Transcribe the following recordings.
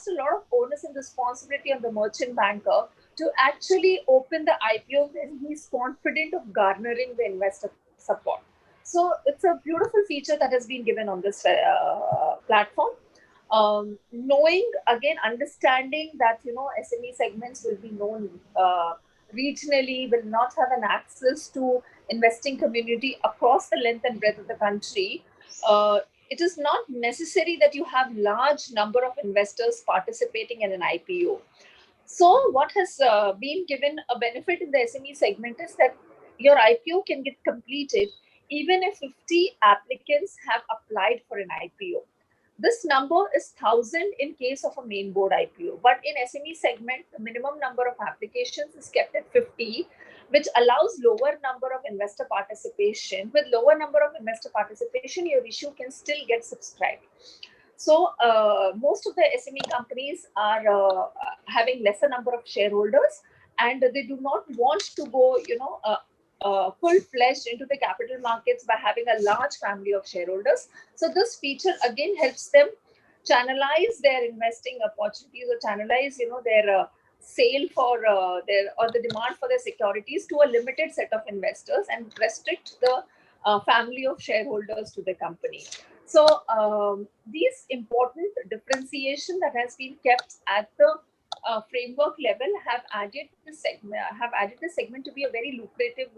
casts a lot of onus and responsibility on the merchant banker to actually open the IPO when he's confident of garnering the investor support. So it's a beautiful feature that has been given on this platform. Knowing, again, understanding that, SME segments will be known regionally, will not have an access to investing community across the length and breadth of the country. It is not necessary that you have large number of investors participating in an IPO. So what has been given a benefit in the SME segment is that your IPO can get completed even if 50 applicants have applied for an IPO. This number is 1,000 in case of a main board IPO. But in SME segment, the minimum number of applications is kept at 50, which allows lower number of investor participation. With lower number of investor participation, your issue can still get subscribed. So most of the SME companies are having lesser number of shareholders, and they do not want to go, full-fledged into the capital markets by having a large family of shareholders. So this feature again helps them channelize their investing opportunities, or channelize, their sale for the demand for their securities to a limited set of investors, and restrict the family of shareholders to the company. So these important differentiation that has been kept at the framework level have added the segment to be a very lucrative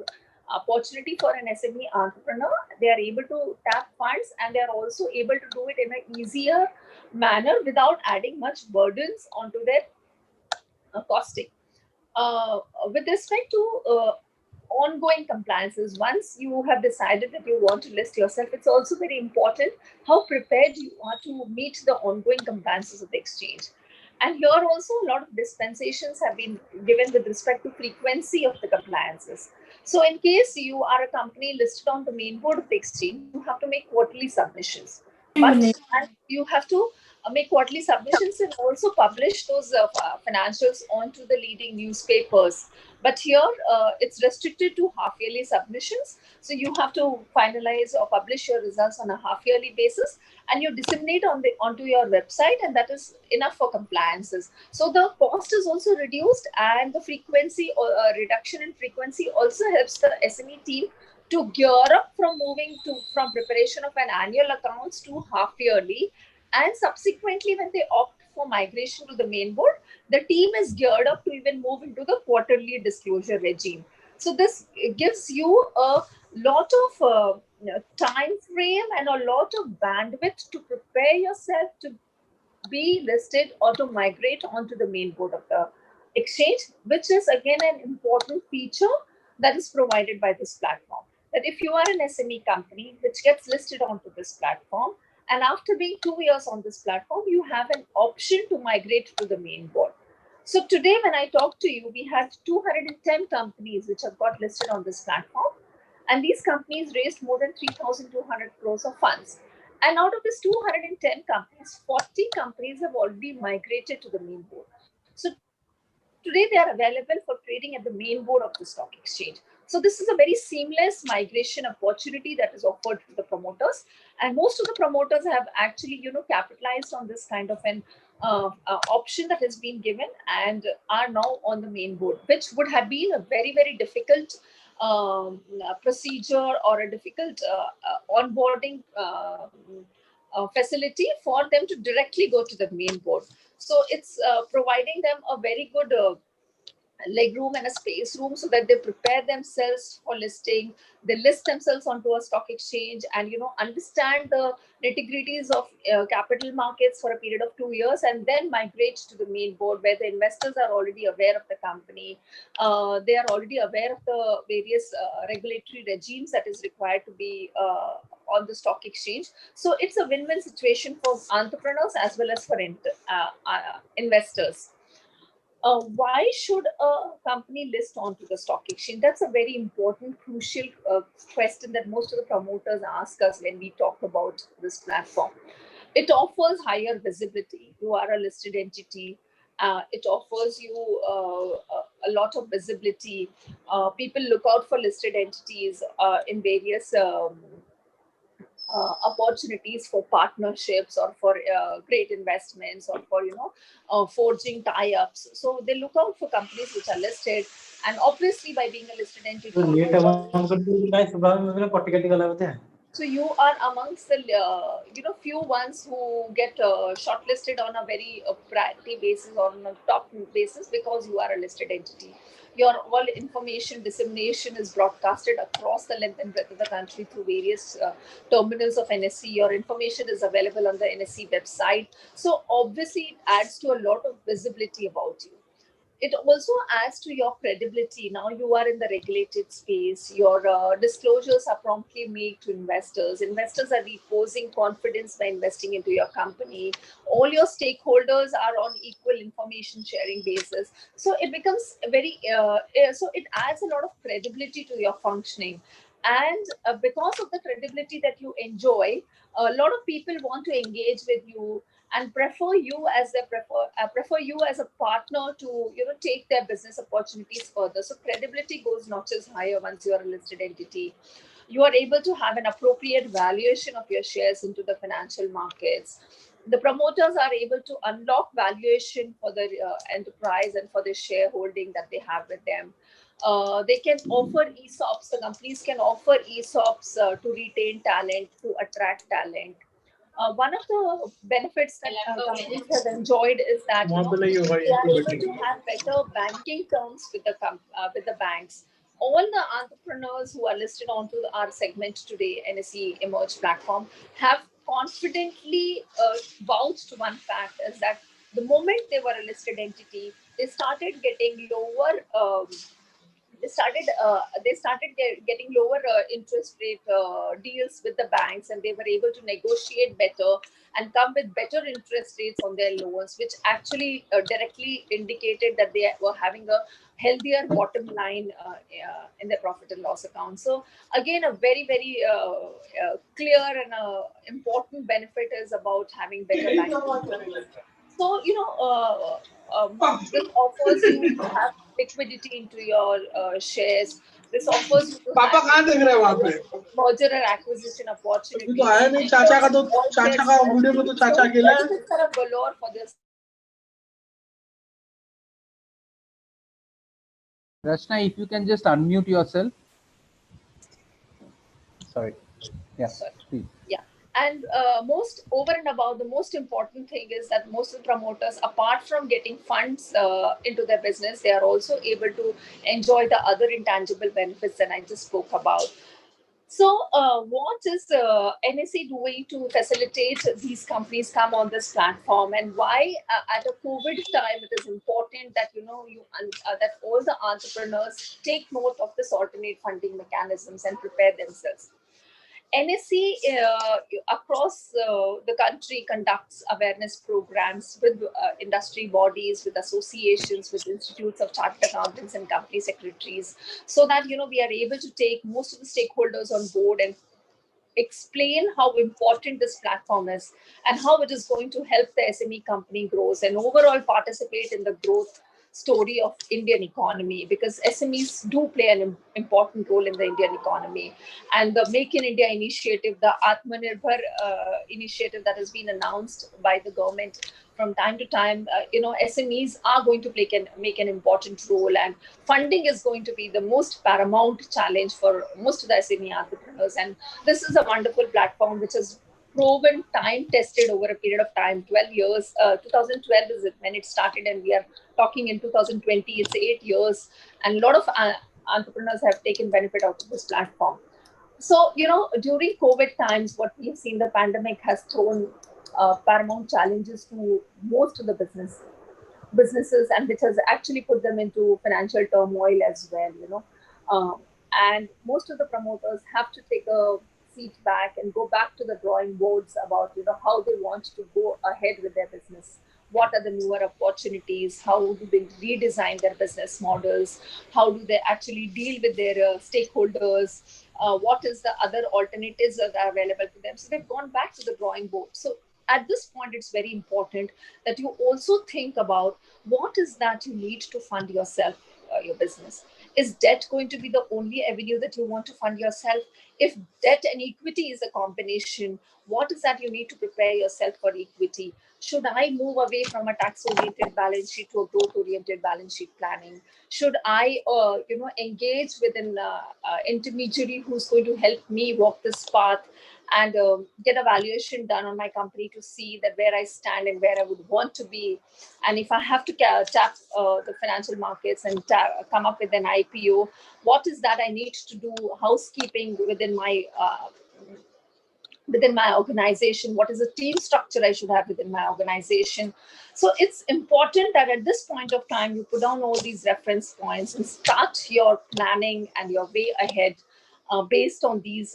opportunity for an SME entrepreneur. They are able to tap funds, and they are also able to do it in an easier manner without adding much burdens onto their costing. With respect to ongoing compliances, once you have decided that you want to list yourself, it's also very important how prepared you are to meet the ongoing compliances of the exchange. And here also a lot of dispensations have been given with respect to frequency of the compliances. So in case you are a company listed on the main board of the exchange, you have to make quarterly submissions. And you have to make quarterly submissions and also publish those financials onto the leading newspapers. But here it's restricted to half-yearly submissions. So you have to finalize or publish your results on a half-yearly basis, and you disseminate onto your website, and that is enough for compliances. So the cost is also reduced, and the frequency or reduction in frequency also helps the SME team to gear up from from preparation of an annual accounts to half-yearly. And subsequently, when they opt for migration to the main board, the team is geared up to even move into the quarterly disclosure regime. So this gives you a lot of time frame and a lot of bandwidth to prepare yourself to be listed or to migrate onto the main board of the exchange, which is again an important feature that is provided by this platform. That if you are an SME company which gets listed onto this platform, and after being 2 years on this platform, you have an option to migrate to the main board. So today, when I talk to you, we have 210 companies which have got listed on this platform. And these companies raised more than 3,200 crores of funds. And out of this 210 companies, 40 companies have already migrated to the main board. So today, they are available for trading at the main board of the stock exchange. So this is a very seamless migration opportunity that is offered to the promoters. And most of the promoters have actually, capitalized on this kind of an option that has been given, and are now on the main board, which would have been a very, very difficult procedure or a difficult onboarding facility for them to directly go to the main board. So it's providing them a very good leg room and a space room, so that they prepare themselves for listing. They list themselves onto a stock exchange, and understand the nitty-gritties of capital markets for a period of 2 years, and then migrate to the main board, where the investors are already aware of the company. They are already aware of the various regulatory regimes that is required to be on the stock exchange. So it's a win-win situation for entrepreneurs as well as for investors. Why should a company list onto the stock exchange? That's a very important, crucial question that most of the promoters ask us when we talk about this platform. It offers higher visibility. You are a listed entity. It offers you a lot of visibility. People look out for listed entities in various opportunities for partnerships or for great investments or for forging tie-ups. So they look out for companies which are listed, and obviously by being a listed entity, so you are amongst the few ones who get shortlisted on a very priority basis or on a top basis because you are a listed entity. Your all information dissemination is broadcasted across the length and breadth of the country through various terminals of NSE. Your information is available on the NSE website. So obviously it adds to a lot of visibility about you. It also adds to your credibility. Now you are in the regulated space. Your disclosures are promptly made to investors. Investors are reposing confidence by investing into your company. All your stakeholders are on equal information sharing basis. So it becomes very, so it adds a lot of credibility to your functioning. And because of the credibility that you enjoy, a lot of people want to engage with you and prefer you as prefer you as a partner to take their business opportunities further. So credibility goes notches higher once you are a listed entity. You are able to have an appropriate valuation of your shares into the financial markets. The promoters are able to unlock valuation for the enterprise and for the shareholding that they have with them. They can offer ESOPs. The companies can offer ESOPs to retain talent, to attract talent. One of the benefits that companies have enjoyed is that they are able to have better banking terms with with the banks. All the entrepreneurs who are listed onto our segment today, NSE Emerge platform, have confidently vouched one fact is that the moment they were a listed entity, they started getting lower. They started getting lower interest rate deals with the banks, and they were able to negotiate better and come with better interest rates on their loans, which actually directly indicated that they were having a healthier bottom line in their profit and loss account. So again, a very very clear and important benefit is about having better banking terms. So this offers you to have liquidity into your shares. This offers you to पापा have कहाँ देख रहे हो वहाँ पे? merger and acquisition अभी तो opportunities. आया नहीं चाचा का, तो चाचा का वीडियो में तो चाचा So अकेला है. benefits are galore for this. Rachna, if you can just unmute yourself. Sorry. Yeah. Sorry. Please. Yeah. And most over and above, the most important thing is that most of the promoters, apart from getting funds into their business, they are also able to enjoy the other intangible benefits that I just spoke about. So, what is NSE doing to facilitate these companies come on this platform, and why at a COVID time it is important that that all the entrepreneurs take note of this alternate funding mechanisms and prepare themselves. NSE across the country conducts awareness programs with industry bodies, with associations, with institutes of chartered accountants and company secretaries, so that we are able to take most of the stakeholders on board and explain how important this platform is and how it is going to help the SME company grows and overall participate in the growth story of Indian economy, because SMEs do play an important role in the Indian economy. And the Make in India initiative, the Atmanirbhar initiative that has been announced by the government from time to time, SMEs are going to make an important role, and funding is going to be the most paramount challenge for most of the SME entrepreneurs. And this is a wonderful platform which has proven time tested over a period of time, 12 years. 2012 is when it started, and we are talking in 2020. It's 8 years, and a lot of entrepreneurs have taken benefit out of this platform. So, during COVID times, what we've seen, the pandemic has thrown paramount challenges to most of the businesses, and which has actually put them into financial turmoil as well. And most of the promoters have to take a seat back and go back to the drawing boards about how they want to go ahead with their business. What are the newer opportunities? How do they redesign their business models? How do they actually deal with their stakeholders? What is the other alternatives that are available to them? So they've gone back to the drawing board. So at this point, it's very important that you also think about what is that you need to fund yourself, your business. Is debt going to be the only avenue that you want to fund yourself? If debt and equity is a combination, what is that you need to prepare yourself for equity? Should I move away from a tax-oriented balance sheet to a growth-oriented balance sheet planning? Should I, engage with an intermediary who's going to help me walk this path and get a valuation done on my company to see that where I stand and where I would want to be? And if I have to tap the financial markets and come up with an IPO, what is that I need to do? Housekeeping within my organization, what is the team structure I should have within my organization? So it's important that at this point of time you put down all these reference points and start your planning and your way ahead based on these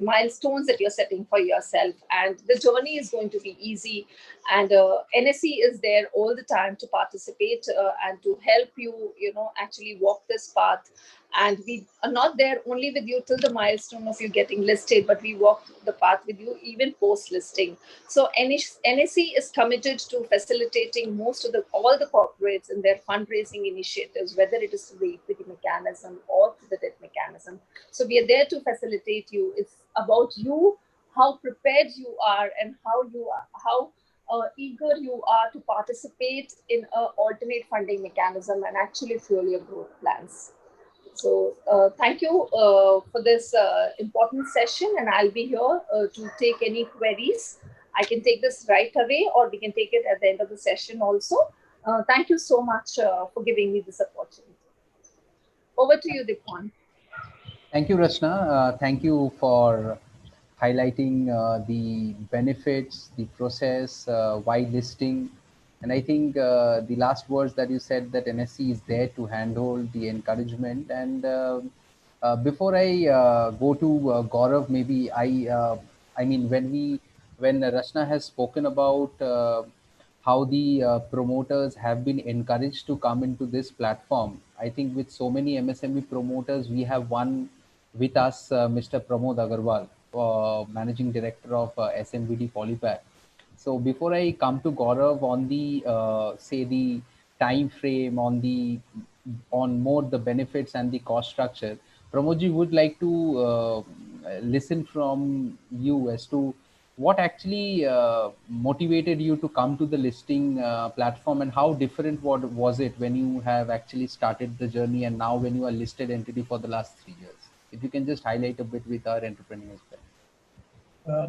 milestones that you're setting for yourself. And the journey is going to be easy, and NSE is there all the time to participate and to help you, actually walk this path. And we are not there only with you till the milestone of you getting listed, but we walk the path with you even post listing. So NSE is committed to facilitating all the corporates in their fundraising initiatives, whether it is through the equity mechanism or through the debt mechanism. So we are there to facilitate you. It's about you, how prepared you are, and how eager you are to participate in an alternate funding mechanism and actually fuel your growth plans. So thank you for this important session, and I'll be here to take any queries. I can take this right away, or we can take it at the end of the session also. Thank you so much for giving me this opportunity. Over to you, Dipon. Thank you, Rachna. Thank you for highlighting the benefits, the process, why listing. And I think the last words that you said, that NSE is there to handhold the encouragement. And before I go to Gaurav, maybe I mean, when Rachna has spoken about how the promoters have been encouraged to come into this platform, I think with so many MSME promoters, we have one with us, Mr. Pramod Agarwal, Managing Director of SMBD Polypack. So before I come to Gaurav on the say the time frame, on more the benefits and the cost structure, Pramodji would like to listen from you as to what actually motivated you to come to the listing platform, and how different was it when you have actually started the journey and now when you are listed entity for the last 3 years. If you can just highlight a bit with our entrepreneurs.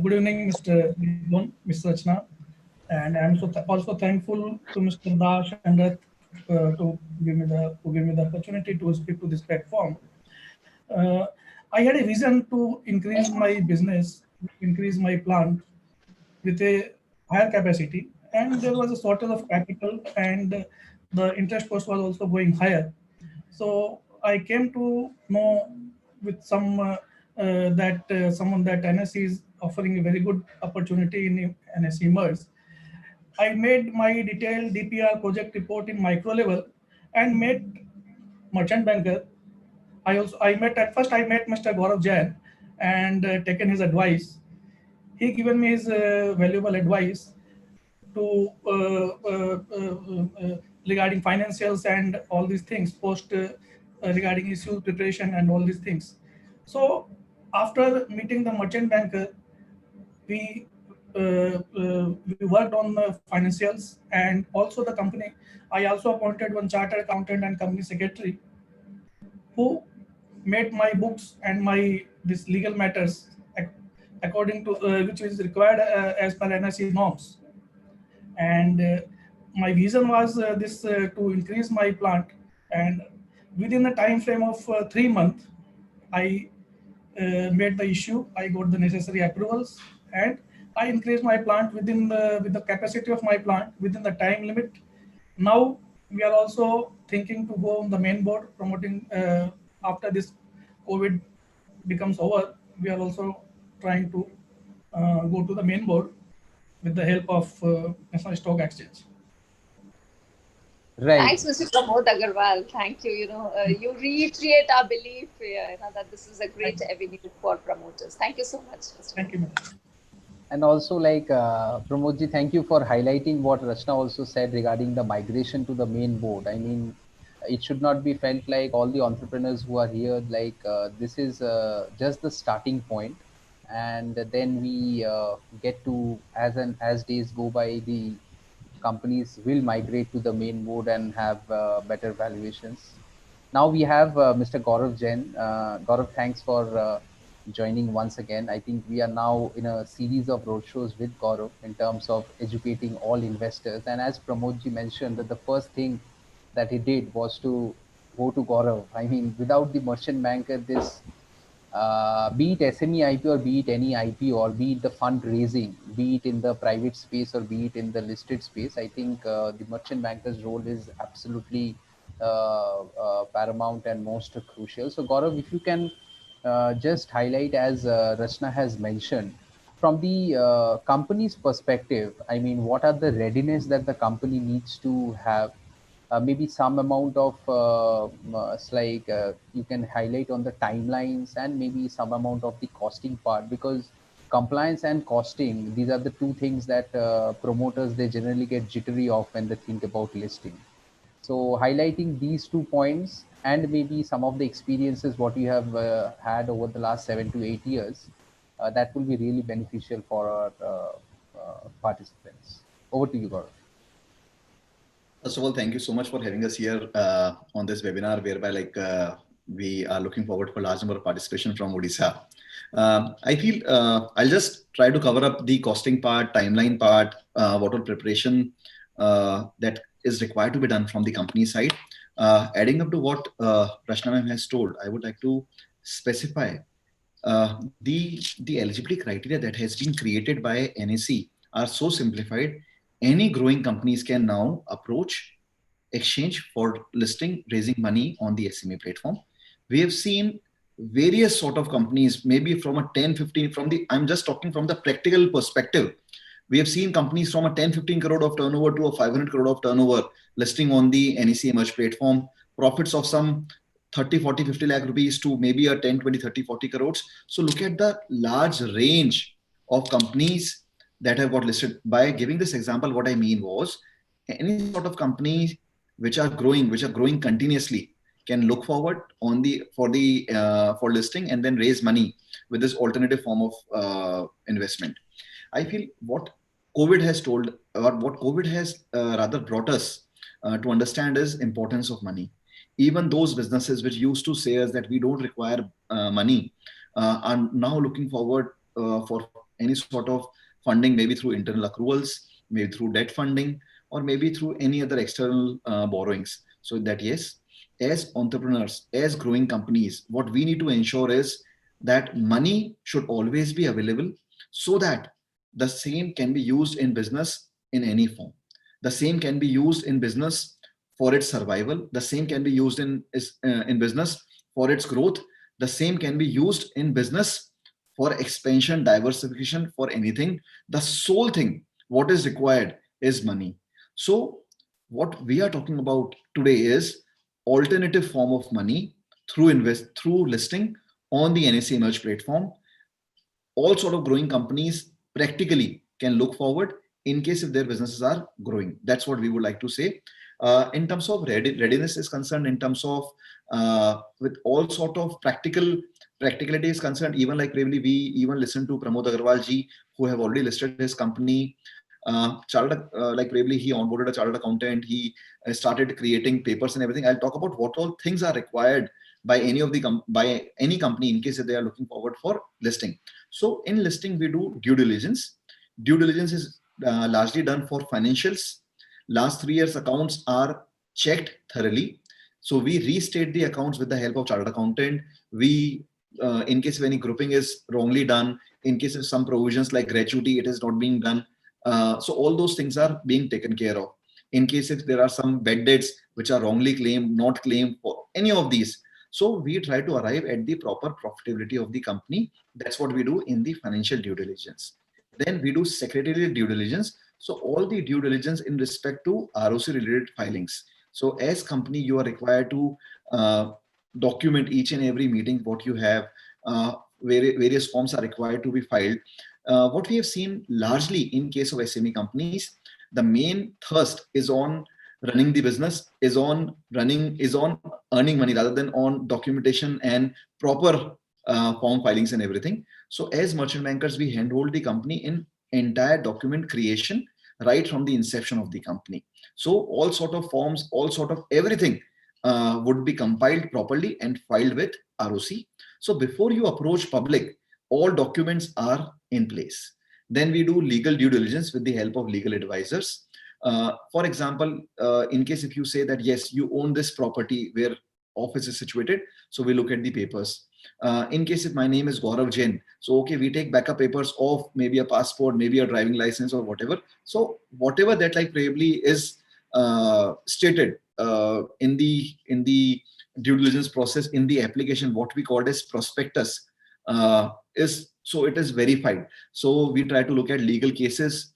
Good evening, Mr. Nipun, Ms. Rachna, and I'm also thankful to Mr. Dash and Rath to give me the opportunity to speak to this platform. I had a vision to increase my business, increase my plant with a higher capacity, and there was a shortage of capital, and the interest cost was also going higher. So I came to know with someone that NSE is offering a very good opportunity in NSE Merge. I made my detailed DPR project report in micro level and met merchant banker. I met Mr. Gaurav Jain and taken his advice. He given me his valuable advice to regarding financials and all these things, post regarding issue preparation and all these things. So after meeting the merchant banker, we we worked on the financials, and also the company. I also appointed one chartered accountant and company secretary who made my books and my this legal matters according to which is required as per NSE norms. And my vision was this to increase my plant, and within the time frame of 3 months, I made the issue. I got the necessary approvals, and I increased my plant with the capacity of my plant within the time limit. Now we are also thinking to go on the main board promoting after this COVID becomes over. We are also trying to go to the main board with the help of National Stock Exchange. Right. Thanks, Mr. Pramod Agarwal. Thank you. You reiterate our belief that this is a great avenue for promoters. Thank you so much, Mr. Thank you, madam. And also, like Pramodji, thank you for highlighting what Rachna also said regarding the migration to the main board. I mean, it should not be felt like all the entrepreneurs who are here, like this is just the starting point, and then we get to, as days go by, the companies will migrate to the main mode and have better valuations. Now we have Mr. Gaurav Jain. Gaurav, thanks for joining once again. I think we are now in a series of roadshows with Gaurav in terms of educating all investors. And as Pramodji mentioned, that the first thing that he did was to go to Gaurav. I mean, without the merchant banker, this be it SME IP or be it any IP or be it the fundraising, be it in the private space or be it in the listed space, I think the merchant banker's role is absolutely paramount and most crucial. So, Gaurav, if you can just highlight, as Rachna has mentioned, from the company's perspective, I mean, what are the readiness that the company needs to have? Maybe some amount of like you can highlight on the timelines and maybe some amount of the costing part, because compliance and costing, these are the two things that promoters, they generally get jittery of when they think about listing. So highlighting these 2 points and maybe some of the experiences what you have had over the last 7 to 8 years, that will be really beneficial for our participants. Over to you, Gaurav. First of all, thank you so much for having us here on this webinar, whereby we are looking forward for a large number of participation from Odisha. I feel I'll just try to cover up the costing part, timeline part, what all preparation that is required to be done from the company side. Adding up to what Rachna ma'am has told, I would like to specify the eligibility criteria that has been created by NSE are so simplified. Any growing companies can now approach exchange for listing, raising money on the SME platform. We have seen various sort of companies, maybe from a 10, 15, I'm just talking from the practical perspective. We have seen companies from a 10, 15 crore of turnover to a 500 crore of turnover listing on the NSE Emerge platform, profits of some 30, 40, 50 lakh rupees to maybe a 10, 20, 30, 40 crores. So look at the large range of companies that have got listed. By giving this example, what I mean was any sort of companies which are growing continuously can look forward on the for listing and then raise money with this alternative form of investment. I feel what COVID has told, or what COVID has rather brought us to understand is importance of money. Even those businesses which used to say us that we don't require money are now looking forward for any sort of funding, maybe through internal accruals, maybe through debt funding, or maybe through any other external borrowings. So that yes, as entrepreneurs, as growing companies, what we need to ensure is that money should always be available so that the same can be used in business in any form. The same can be used in business for its survival. The same can be used in business for its growth. The same can be used in business for expansion, diversification, for anything. The sole thing what is required is money. So what we are talking about today is alternative form of money through listing on the NSE Emerge platform. All sort of growing companies practically can look forward in case if their businesses are growing. That's what we would like to say. In terms of readiness is concerned, in terms of with all sort of practicality is concerned, even like probably we even listen to Pramod Agarwal ji, who have already listed his company. Like probably he onboarded a chartered accountant, he started creating papers and everything. I'll talk about what all things are required by by any company in case if they are looking forward for listing. So in listing, we do due diligence. Due diligence is largely done for financials. Last 3 years accounts are checked thoroughly. So we restate the accounts with the help of chartered accountant. We, in case of any grouping is wrongly done, in case of some provisions like gratuity, it is not being done. So all those things are being taken care of. In case if there are some bad debts which are wrongly claimed, not claimed for any of these. So we try to arrive at the proper profitability of the company. That's what we do in the financial due diligence. Then we do secretarial due diligence. So all the due diligence in respect to ROC related filings. So as company, you are required to document each and every meeting what you have. Various forms are required to be filed. What we have seen largely in case of SME companies, the main thrust is on running the business, is on earning money rather than on documentation and proper form filings and everything. So as merchant bankers, we handhold the company in entire document creation right from the inception of the company. So all sort of forms, all sort of everything would be compiled properly and filed with ROC. So before you approach public, all documents are in place. Then we do legal due diligence with the help of legal advisors. For example, in case if you say that yes, you own this property where office is situated, so we look at the papers. In case if my name is Gaurav Jain, so okay, we take backup papers of maybe a passport, maybe a driving license or whatever. So whatever that like probably is stated in the due diligence process in the application, what we call as prospectus, is so it is verified. So we try to look at legal cases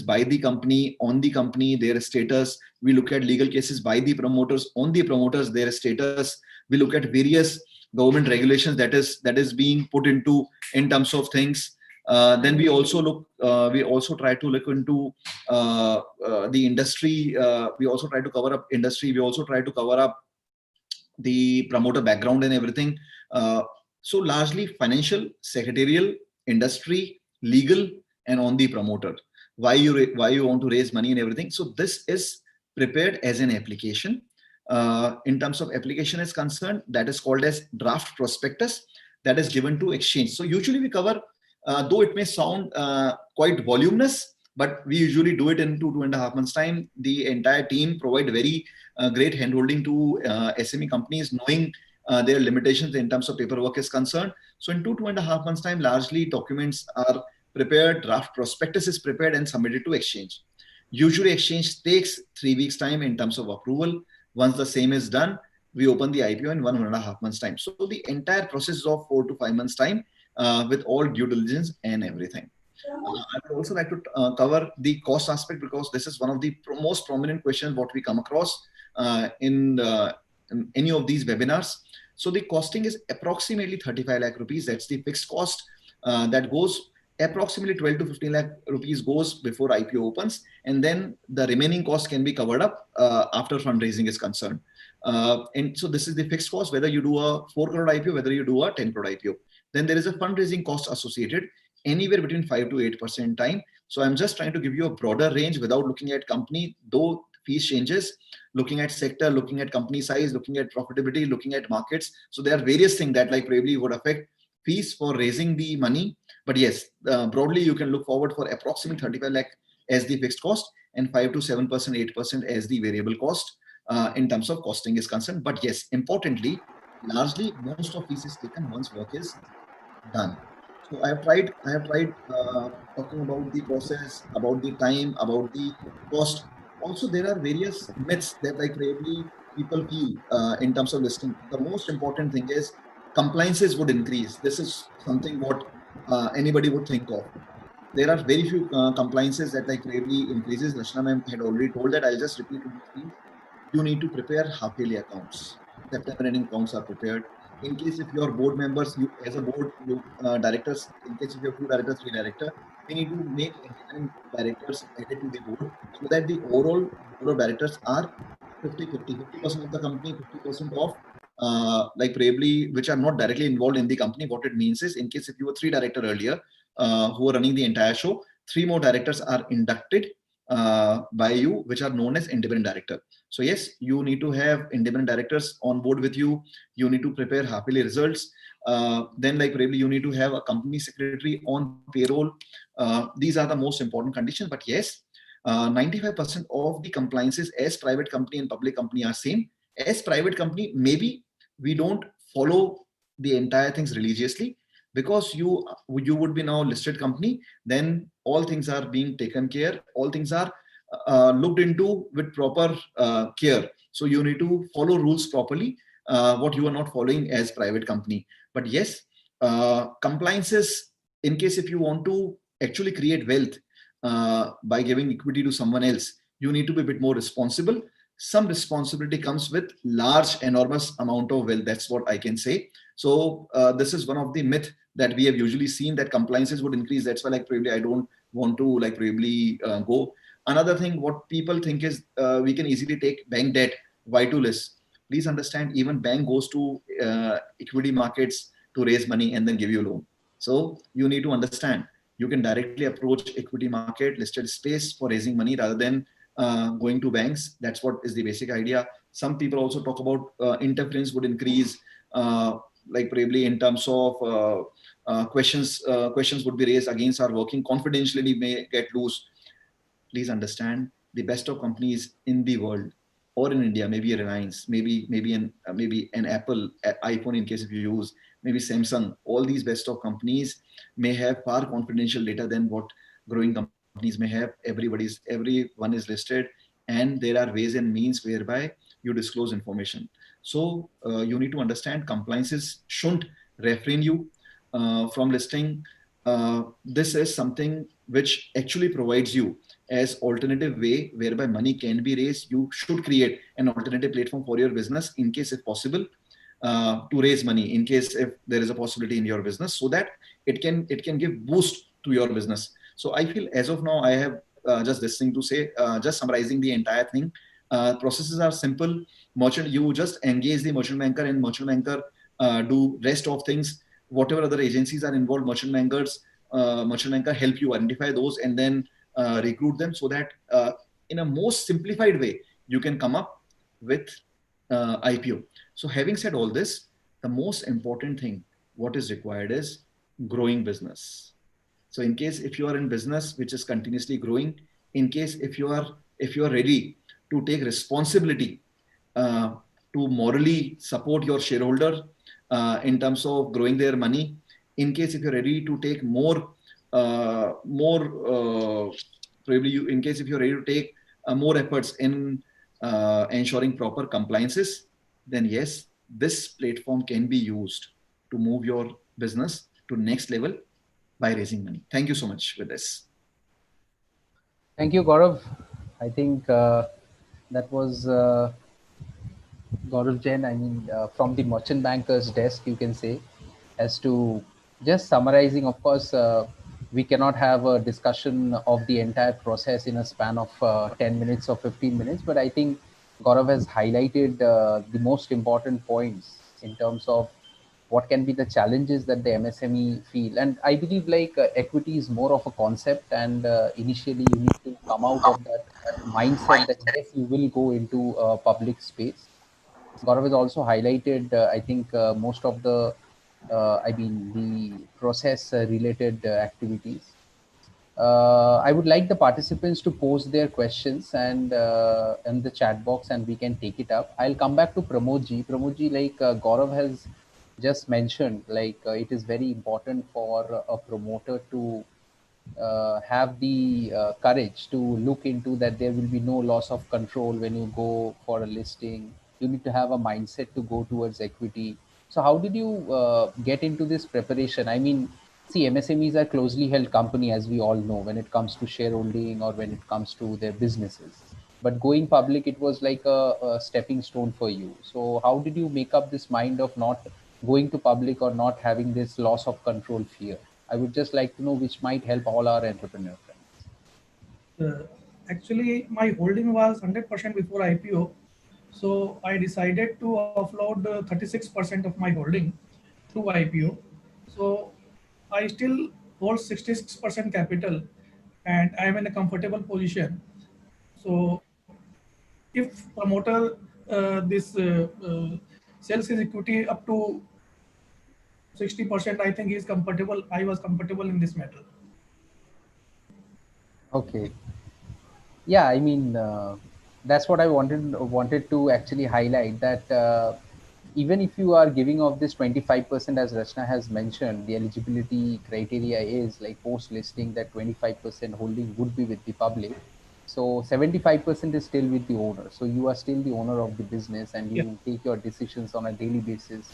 by the company, on the company, their status. We look at legal cases by the promoters, on the promoters, their status. We look at various government regulations that is being put into in terms of things. Then we also try to look into the industry. We also try to cover up industry. We also try to cover up the promoter background and everything. So largely financial, secretarial, industry, legal, and on the promoter. Why you want to raise money and everything. So this is prepared as an application. In terms of application is concerned, that is called as draft prospectus, that is given to exchange. So usually we cover, though it may sound quite voluminous, but we usually do it in 2.5 months time. The entire team provide very great handholding to SME companies, knowing their limitations in terms of paperwork is concerned. So in 2.5 months time, largely documents are prepared, draft prospectus is prepared and submitted to exchange. Usually exchange takes 3 weeks time in terms of approval. Once the same is done, we open the IPO in 1.5 months time. So the entire process is of 4 to 5 months time with all due diligence and everything. I would also like to cover the cost aspect, because this is one of the most prominent questions what we come across in any of these webinars. So the costing is approximately 35 lakh rupees. That's the fixed cost that goes. Approximately 12 to 15 lakh rupees goes before IPO opens, and then the remaining cost can be covered up after fundraising is concerned. And so this is the fixed cost, whether you do a 4 crore IPO, whether you do a 10 crore IPO. Then there is a fundraising cost associated, anywhere between 5 to 8% time. So I'm just trying to give you a broader range without looking at company, though fees changes, looking at sector, looking at company size, looking at profitability, looking at markets. So there are various things that like probably would affect fees for raising the money. But yes, broadly you can look forward for approximately 35 lakh as the fixed cost and 5 to 7%, 8% as the variable cost in terms of costing is concerned. But yes, importantly, largely most of fees is taken once work is done. So I have tried talking about the process, about the time, about the cost. Also, there are various myths that like probably people feel in terms of listing. The most important thing is compliances would increase. This is something what anybody would think of. There are very few compliances that like really increases. Rashna ma'am had already told that. I'll just repeat it, please. You need to prepare half yearly accounts. September ending accounts are prepared. In case if your board members, you as a board, you directors, in case if you have 2 directors, 3 director, we need to make independent directors added to the board so that the overall board of directors are 50% of the company, 50% of like probably which are not directly involved in the company. What it means is, in case if you were 3 director earlier who are running the entire show, 3 more directors are inducted by you, which are known as independent director. So yes, you need to have independent directors on board with you. You need to prepare happily results. Then like probably you need to have a company secretary on payroll. These are the most important conditions. But yes, 95% of the compliances as private company and public company are same. As private company, maybe we don't follow the entire things religiously, because you would be now listed company. Then all things are being taken care, all things are looked into with proper care. So you need to follow rules properly, what you are not following as private company. But yes, compliances, in case if you want to actually create wealth by giving equity to someone else, you need to be a bit more responsible. Some responsibility comes with large, enormous amount of wealth. That's what I can say. So this is one of the myth that we have usually seen, that compliances would increase. That's why like probably I don't want to like probably go. Another thing, what people think is we can easily take bank debt. Why to list? Please understand, even bank goes to equity markets to raise money and then give you a loan. So you need to understand, you can directly approach equity market, listed space for raising money rather than going to banks. That's what is the basic idea. Some people also talk about interference would increase, like probably in terms of questions would be raised against our working confidentially may get loose. Please understand, the best of companies in the world or in India, maybe a Reliance, maybe an Apple iPhone in case if you use, maybe Samsung. All these best of companies may have far confidential data than what growing companies may have. Everyone is listed, and there are ways and means whereby you disclose information. So you need to understand compliances shouldn't refrain you from listing. This is something which actually provides you as alternative way whereby money can be raised. You should create an alternative platform for your business in case if possible, to raise money in case if there is a possibility in your business, so that it can give boost to your business. So I feel as of now I have just this thing to say, just summarizing the entire thing. Processes are simple. Merchant, you just engage the merchant banker, and merchant banker do rest of things. Whatever other agencies are involved, merchant banker help you identify those and then recruit them, so that in a most simplified way you can come up with IPO. So having said all this, the most important thing what is required is growing business. So in case if you are in business which is continuously growing, in case if you are ready to take responsibility, uh, to morally support your shareholder in terms of growing their money, in case if you're ready to take more probably you, in case if you're ready to take more efforts in ensuring proper compliances, then yes, this platform can be used to move your business to next level by raising money. Thank you so much with this. Thank you, Gaurav. I think that was Gaurav Jain, I mean, from the merchant banker's desk, you can say, as to just summarizing. Of course, we cannot have a discussion of the entire process in a span of 10 minutes or 15 minutes, but I think Gaurav has highlighted the most important points in terms of what can be the challenges that the MSME feel. And I believe like equity is more of a concept, and initially you need to come out of that mindset that yes, you will go into a public space. Gaurav has also highlighted, I think, most of the, I mean, the process related activities. I would like the participants to post their questions and in the chat box, and we can take it up. I'll come back to Pramodji. Pramodji, like Gaurav has just mentioned, like it is very important for a promoter to have the courage to look into that there will be no loss of control when you go for a listing. You need to have a mindset to go towards equity. So how did you get into this preparation? I mean, see, MSMEs are closely held company, as we all know, when it comes to shareholding or when it comes to their businesses. But going public, it was like a stepping stone for you. So how did you make up this mind of not going to public or not having this loss of control fear? I would just like to know, which might help all our entrepreneur friends. Uh, Actually, my holding was 100% before IPO. So I decided to offload 36% of my holding through IPO. So I still hold 66% capital, and I am in a comfortable position. So if promoter this sells his equity up to 60%, I think he is comfortable. I was comfortable in this matter. Okay. Yeah, I mean, that's what I wanted to actually highlight, that even if you are giving off this 25%, as Rachna has mentioned, the eligibility criteria is like post listing that 25% holding would be with the public. So 75% is still with the owner. So you are still the owner of the business, and Yeah. you take your decisions on a daily basis.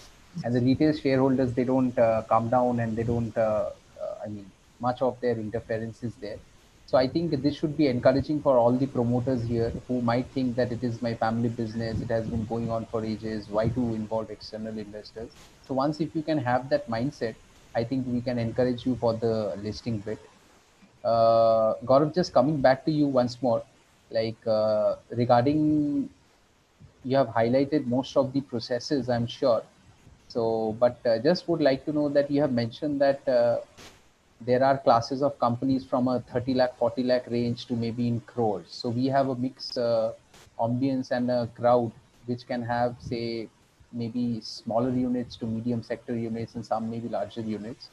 And the retail shareholders, they don't come down, and they don't, I mean, much of their interference is there. So I think this should be encouraging for all the promoters here who might think that it is my family business, it has been going on for ages, why to involve external investors? So once if you can have that mindset, I think we can encourage you for the listing bit. Gaurav, just coming back to you once more, like regarding, you have highlighted most of the processes, I'm sure. So, but just would like to know that you have mentioned that there are classes of companies from a 30 lakh, 40 lakh range to maybe in crores. So we have a mixed ambience and a crowd which can have, say, maybe smaller units to medium sector units and some maybe larger units.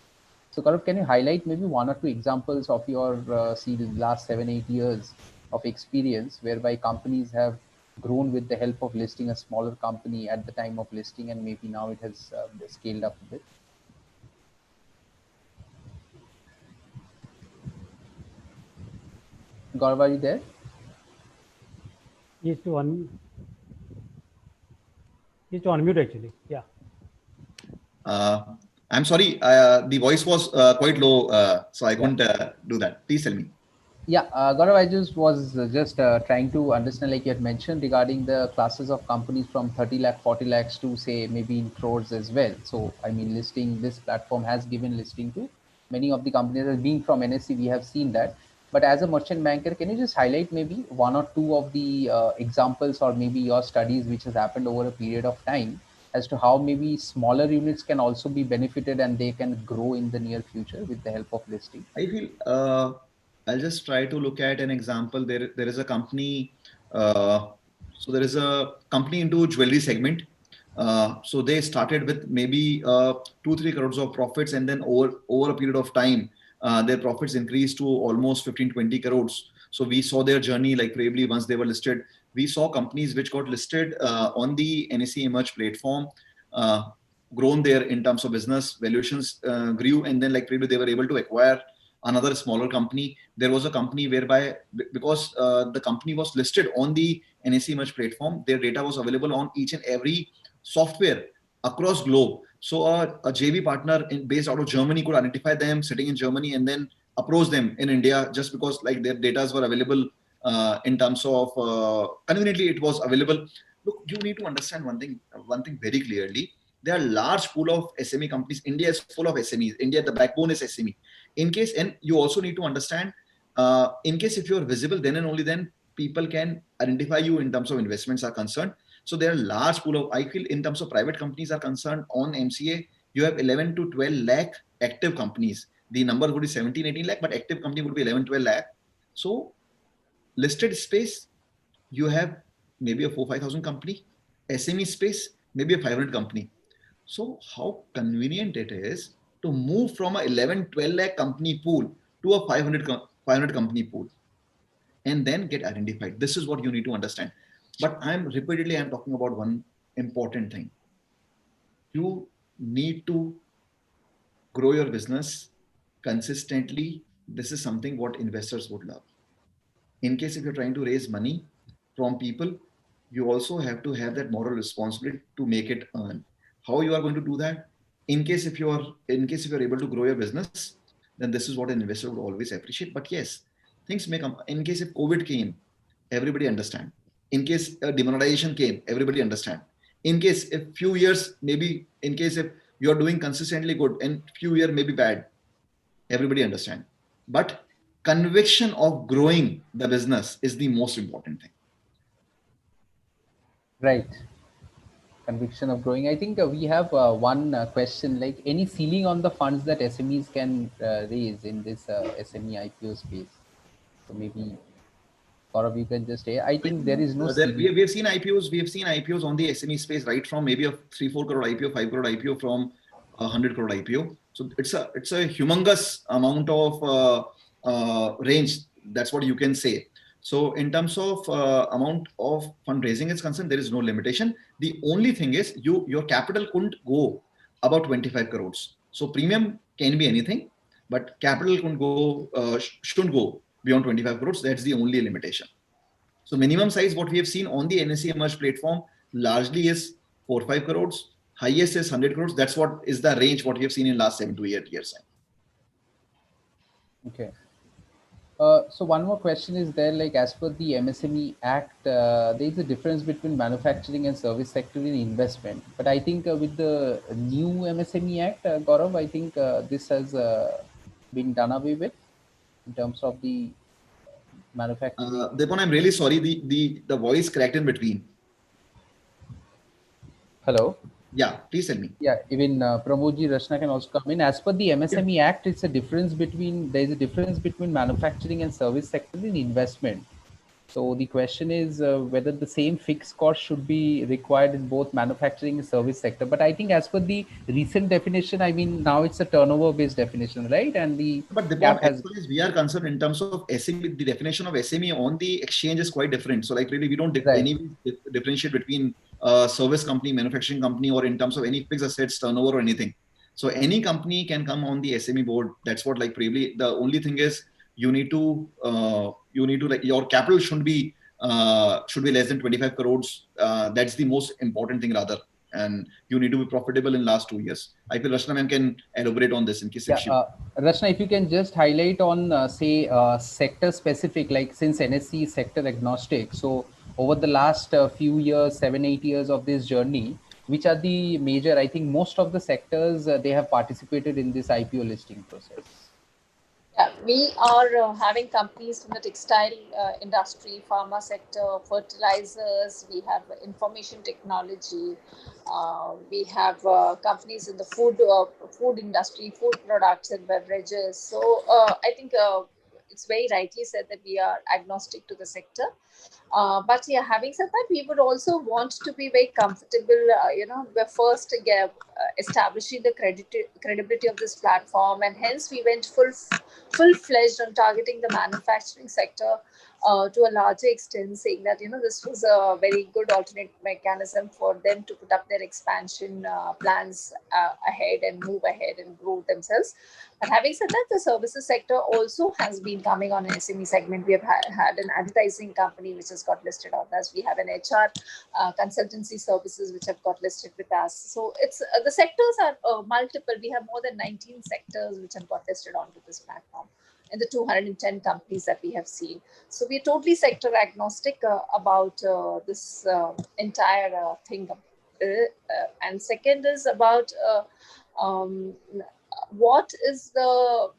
So Gaurav, can you highlight maybe one or two examples of your see the last 7, 8 years of experience whereby companies have grown with the help of listing a smaller company at the time of listing, and maybe now it has scaled up a bit? Gaurav, are you there? Is to unmute actually. Yeah. I'm sorry, the voice was quite low, so I couldn't do that. Please tell me. Yeah, Gaurav, I just was just trying to understand, like you had mentioned, regarding the classes of companies from 30 lakh, 40 lakhs to say maybe in crores as well. So, I mean, listing, this platform has given listing to many of the companies. As being from NSE, we have seen that. But as a merchant banker, can you just highlight maybe one or two of the examples or maybe your studies which has happened over a period of time as to how maybe smaller units can also be benefited and they can grow in the near future with the help of listing? I feel I'll just try to look at an example. There is a company. So there is a company into jewelry segment. So they started with maybe 2-3 crores of profits, and then over a period of time, their profits increased to almost 15-20 crores. So we saw their journey, like probably once they were listed. We saw companies which got listed on the NSE Emerge platform. Grown there in terms of business valuations, grew, and then like probably they were able to acquire another smaller company. There was a company whereby, because the company was listed on the NSE Merge platform, their data was available on each and every software across globe. So a JV partner based out of Germany could identify them sitting in Germany and then approach them in India, just because like their data were available in terms of conveniently it was available. Look, you need to understand one thing very clearly. There are large pool of SME companies. India is full of SMEs. India, the backbone is SME. In case, and you also need to understand, in case if you are visible, then and only then people can identify you in terms of investments are concerned. So there are large pool of, I feel in terms of private companies are concerned on MCA, you have 11 to 12 lakh active companies. The number would be 17, 18 lakh, but active company would be 11, 12 lakh. So listed space, you have maybe a 4-5 thousand company. SME space, maybe a 500 company. So how convenient it is to move from a 11, 12 lakh company pool to a 500 company pool and then get identified. This is what you need to understand. But I'm talking about one important thing. You need to grow your business consistently. This is something what investors would love. In case if you're trying to raise money from people, you also have to have that moral responsibility to make it earn. How you are going to do that? In case if you're able to grow your business, then this is what an investor would always appreciate. But yes, things may come. In case if COVID came, everybody understand. In case demonetization came, everybody understand. In case if few years, maybe in case if you are doing consistently good and few year may be bad, everybody understand. But conviction of growing the business is the most important thing. Right. Conviction of growing. I think we have one question, like any ceiling on the funds that SMEs can raise in this SME IPO space. So maybe, Gaurav, you can just say, I think there is no ceiling. We have seen IPOs. We have seen IPOs on the SME space, right from maybe a 3-4 crore IPO, 5 crore IPO, from 100 crore IPO. So it's a humongous amount of range. That's what you can say. So in terms of amount of fundraising is concerned, there is no limitation. The only thing is your capital couldn't go about 25 crores. So premium can be anything, but capital shouldn't go beyond 25 crores. That's the only limitation. So minimum size, what we have seen on the NSE Emerge platform largely is 4-5 crores. Highest is 100 crores. That's what is the range what we have seen in last 7 to 8 years. Okay. So one more question is there, like as per the MSME Act, there is a difference between manufacturing and service sector in investment. But I think with the new MSME Act, Gaurav, I think this has been done away with. in terms of the manufacturing? Depon, I'm really sorry. The voice cracked in between. Hello. Yeah, please tell me. Yeah, even Pramodji, Rachna can also come in. As per the Yeah. MSME Act, it's a difference between, there is a difference between manufacturing and service sector in investment. So the question is whether the same fixed cost should be required in both manufacturing and service sector. But I think as per the recent definition, I mean, now it's a turnover based definition, right? And the But Dipon, cap as has, far as we are concerned, in terms of SME, the definition of SME on the exchange is quite different. So, like, really, we don't right. differentiate between service company, manufacturing company, or in terms of any fixed assets, turnover, or anything. So, any company can come on the SME board. That's what, like, probably the only thing is you need to like your capital should be less than 25 crores. That's the most important thing, rather. And you need to be profitable in last 2 years. I feel Rashna ma'am can elaborate on this in case if Yeah, she. Rachna, if you can just highlight on, say, sector specific, like since NSC is sector agnostic. So over the last few years, 7, 8 years of this journey, which are the major, I think most of the sectors, they have participated in this IPO listing process. Yeah, we are having companies from the textile industry, pharma sector, fertilizers. We have information technology. We have companies in the food industry, food products and beverages. So I think it's very rightly said that we are agnostic to the sector. But yeah, having said that, we would also want to be very comfortable. We're first establishing the credibility of this platform, and hence we went full fledged on targeting the manufacturing sector to a larger extent, saying that this was a very good alternate mechanism for them to put up their expansion plans ahead and move ahead and grow themselves. But having said that, the services sector also has been coming on an SME segment. We have had an advertising company which has got listed on us. We have an HR consultancy services which have got listed with us. So it's the sectors are multiple. We have more than 19 sectors which have got listed onto this platform in the 210 companies that we have seen. So we're totally sector agnostic about this entire thing. And second is about um, what is the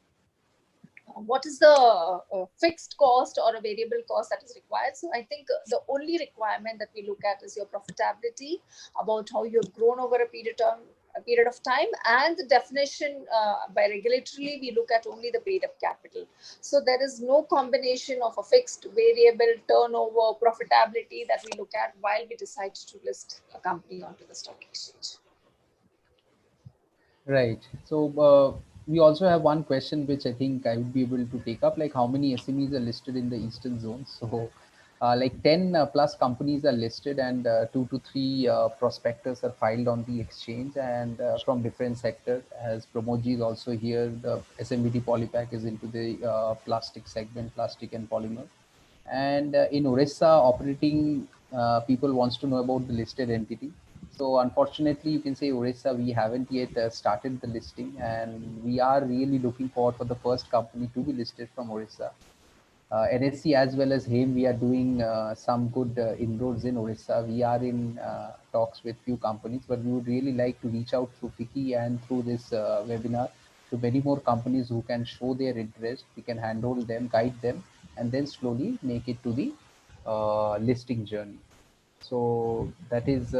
fixed cost or a variable cost that is required. So I think the only requirement that we look at is your profitability, about how you've grown over a period of time, and the definition by regulatorily we look at only the paid up capital. So there is no combination of a fixed, variable, turnover, profitability that we look at while we decide to list a company onto the stock exchange. Right. So we also have one question which I think I would be able to take up, like how many SMEs are listed in the eastern zone. So like 10 plus companies are listed, and 2 to 3 prospectors are filed on the exchange, and from different sectors. As Pramodji is also here, the SMBT Polypack is into the plastic segment, plastic and polymer. And in Orissa, operating people wants to know about the listed entity. So unfortunately, you can say Orissa, we haven't yet started the listing, and we are really looking forward for the first company to be listed from Orissa. NSC as well as HAME, we are doing some good inroads in Orissa. We are in talks with few companies, but we would really like to reach out through FICCI and through this webinar to many more companies who can show their interest. We can handhold them, guide them, and then slowly make it to the listing journey. So that is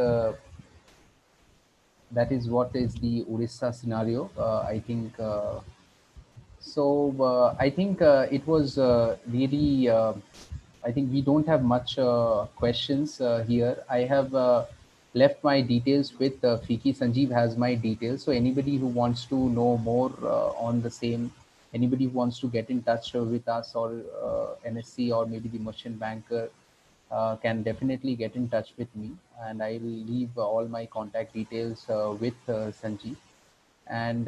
what is the Orissa scenario. I think I think it was really. I think we don't have much questions here. I have left my details with Fiki. Sanjeev has my details. So anybody who wants to know more on the same, anybody who wants to get in touch with us, or NSC, or maybe the merchant banker, can definitely get in touch with me, and I will leave all my contact details with Sanjeev. And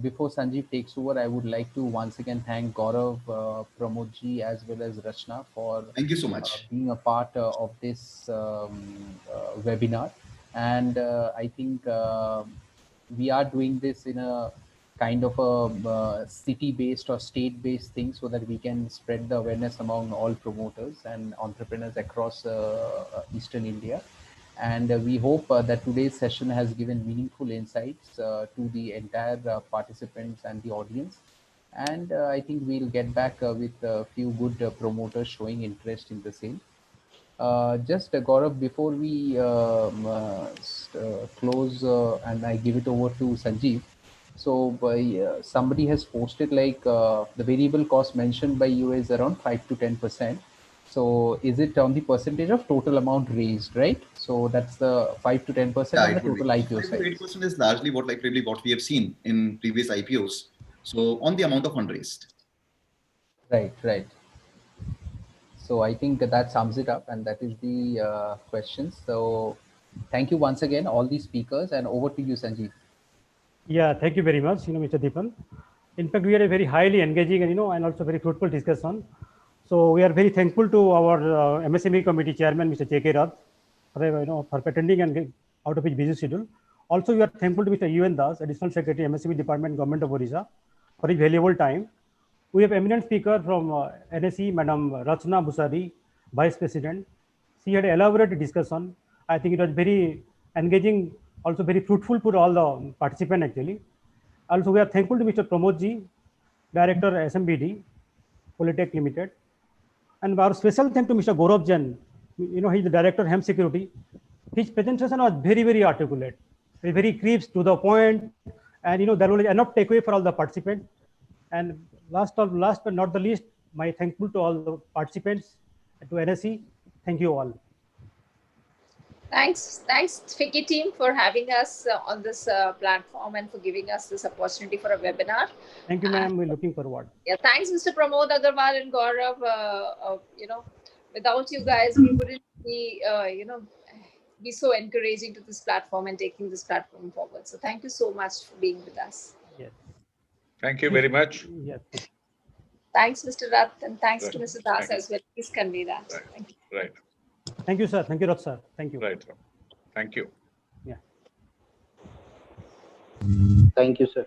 before Sanjeev takes over, I would like to once again thank Gaurav, Pramodji, as well as Rachna for Thank you so much. being a part of this webinar. And I think we are doing this in a kind of a city-based or state-based thing, so that we can spread the awareness among all promoters and entrepreneurs across Eastern India. And we hope that today's session has given meaningful insights to the entire participants and the audience. and I think we'll get back with a few good promoters showing interest in the same. Just Gaurav, before we close and I give it over to Sanjeev. So somebody has posted like the variable cost mentioned by you is around 5 to 10%. So is it on the percentage of total amount raised, right? So that's the 5 to 10% Yeah, on the it would be. total IPO 5 to size. 8% is largely what we have seen in previous IPOs. So on the amount of fundraised. Right, right. So I think that sums it up, and that is the questions. So thank you once again, all the speakers, and over to you, Sanjeev. Yeah, thank you very much, Mr. Deepan. In fact, we had a very highly engaging and and also very fruitful discussion. So we are very thankful to our MSME committee chairman, Mr. J.K. Rath, for attending and out of his busy schedule. Also, we are thankful to Mr. UN Das, additional secretary, MSME department, government of Odisha, for his valuable time. We have eminent speaker from NSE, Madam Rachna Busari, vice president. She had elaborate discussion. I think it was very engaging, also very fruitful for all the participants actually. Also, we are thankful to Mr. Pramod Ji, Director SMBD, Polytech Limited. And our special thank to Mr. Gaurav Jain. He's the Director Hem Security. His presentation was very, very articulate, very crisp to the point, and there was enough takeaway for all the participants. And last but not the least, my thankful to all the participants, to NSE. Thank you all. Thanks, FICCI team, for having us on this platform and for giving us this opportunity for a webinar. Thank you, ma'am. We're looking forward. Yeah, thanks, Mr. Pramod Agarwal and Gaurav. Without you guys, we wouldn't be, be so encouraging to this platform and taking this platform forward. So thank you so much for being with us. Yes. Thank you very much. Yes. Thanks, Mr. Rath, and thanks Right. to Mr. Das Thank you. as well. Please convey that. Right. Thank you. Right. Thank you, sir. Thank you, Rath, sir. Thank you. Right. Thank you. Yeah. Thank you, sir.